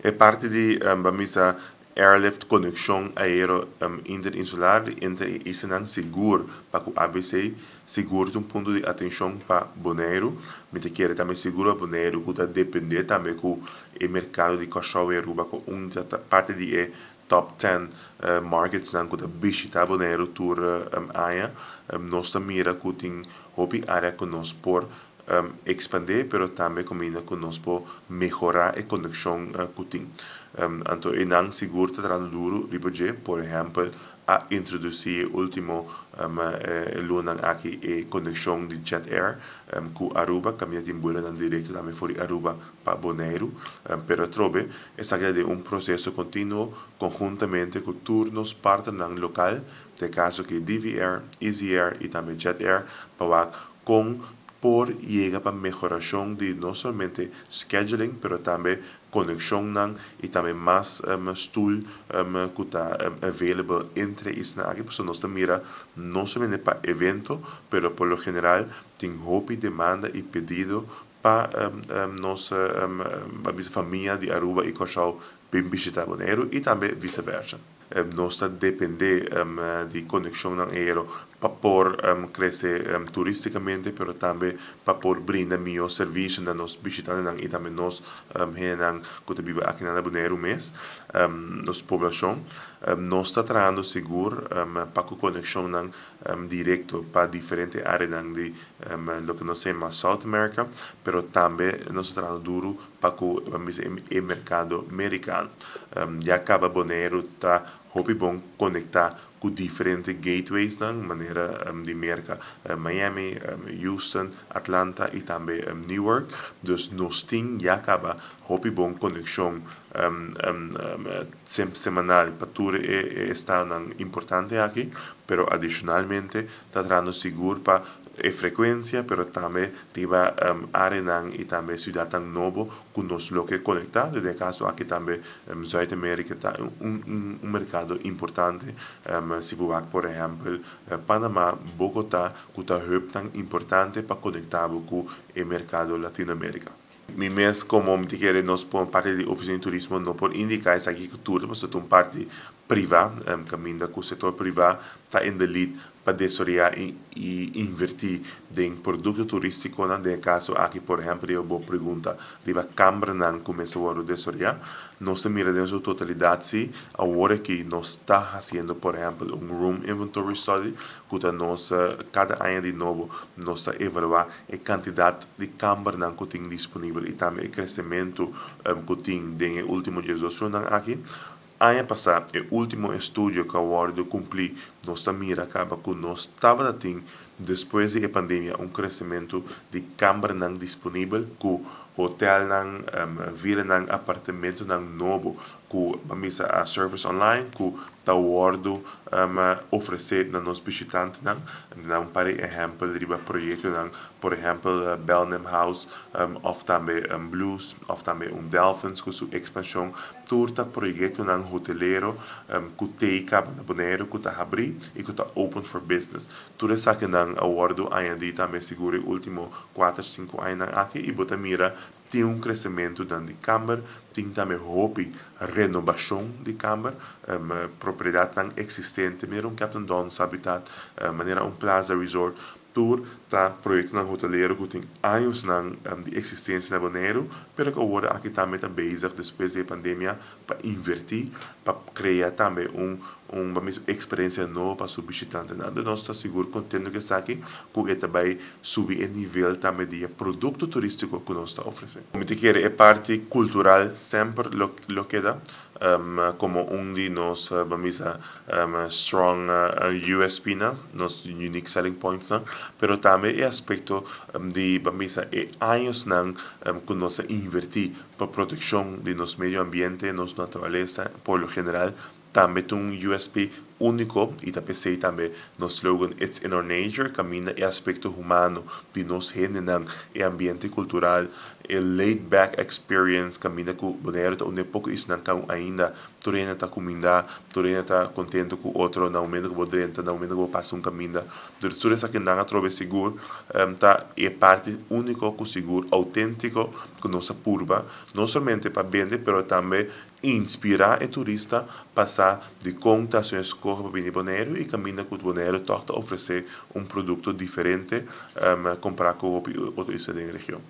É parte de bamisa airlift conexão aéreo interinsular entre Isenang seguro para que o ABC seguro de um ponto de atenção para Bonaire, mas te quer também seguro a Bonaire, que depender também com o mercado de cachorro e Aruba, com parte de top 10 markets nan kuta visita Bonaire tour aia nós mira que tem hobby área que nós por expandir, pero também combina que nós por melhorar a conexão que tem. Então, e não seguro tratando duro, ripoje, por exemplo, a introduzir o último luna aqui a conexão de Jet Air com Aruba, caminha de embora na direito também for Aruba para Bonaire, pero trobe, essa é de um processo contínuo conjuntamente com turnos partners local, de caso que DV Air, Easy Air e também Jet Air, para com por llega para mejoración de no solamente scheduling, pero también conexión y también más stool que está available entre isna aquí, pues nos mira no solamente para evento, pero por lo general tiene hobby, demanda y pedido para nossa família de Aruba e Cochau bem visitar Bonaire e também vice-versa. Nós depende de conexão aéreo para por crescer turisticamente, pero também para por brindar melhor serviço na nos visitantes e também nós que vive aqui na Bonaire mês, nossa população, nós está trabalhando seguro para que conexão direto para diferentes áreas de lo que nós chamamos South America, pero também nós está trabalhando duro para que o mercado americano. Já acaba Bonaire está hobby bom conectar com diferentes gateways na maneira de merca Miami, Houston, Atlanta e também Newark. Dus nós temos já acaba hobby bom conexão semanal para tudo está importante aqui, pero adicionalmente está trazendo seguro para a frequência, pero também riba área e também cidade novo que nos loque conectado. De caso aqui também South America está mercado importante. Se por exemplo Panamá, Bogotá, que está tão importante para conectar com o mercado latino-americano. Mi mes como me quer nós por parte de oficina de turismo não por indicar essa agricultura, mas é uma parte privada, caminha com o setor privado está em lead para desoriar e investir em produto turístico, no caso aqui por exemplo eu vou perguntar, riba Câmara não começa a desoriar, nós miramos a totalidade agora que nós está fazendo por exemplo room inventory study, que nós cada ano de novo nós evaluar a quantidade de Câmara não que tem disponível e também o crescimento que tem no último 18 anos aqui. Ano passado, o último estudo que eu cumpri, nós mira acaba que nós estava tendo depois da pandemia crescimento de câmara não disponível, que hotel não vira não apartamento não novo, que vamos a service online, que está oferecer na nos visitantes não para exemplo de projeto não, por exemplo Bellingham House, of também Blues, of também Delphins com sua expansão, turta projeto não hoteleiro, que tem cabo na Bonaire, que está abrir e que está open for business. Tudo isso que não awardo ainda também seguro o último 4-5 anos aqui e bota mira tem crescimento de câmara, tem também hobby, renovação de câmara, propriedade não existente, mesmo Captain Don's Habitat, maneira plaza resort, tour, tá projeto não hoteleiro que tem anos de existência na Bonaire, pero que agora aqui também está basic depois da pandemia para invertir, para criar também uma experiência nova para os visitantes. Nós estamos seguros, contente que está aqui, que também subir o nível também de produto turístico que nós estamos oferecendo. Como te quero, é parte cultural sempre lo que dá, como de nos vamos strong USP, nos unique selling points, pero também é aspecto de vamos anos que nós invertir para proteção de nosso meio ambiente, nossa natureza, por lo general, também tem USP único, e também no slogan It's in our nature, camina e aspecto humano de nos generan e ambiente cultural, el laid back experience, camina com Bonaire, onde pouco isso não cão ainda, turena tá comida, turena tá contente com o outro, não menos que bodrenta, não menos que passa caminho, durante tudo isso que não trove seguro, tá é parte único com seguro, autêntico com nossa curva, não somente para vender, mas também inspirar o turista passar de contações corpo para vir Bonaire e caminha com o Bonaire torta oferecer produto diferente comparar com outros da região.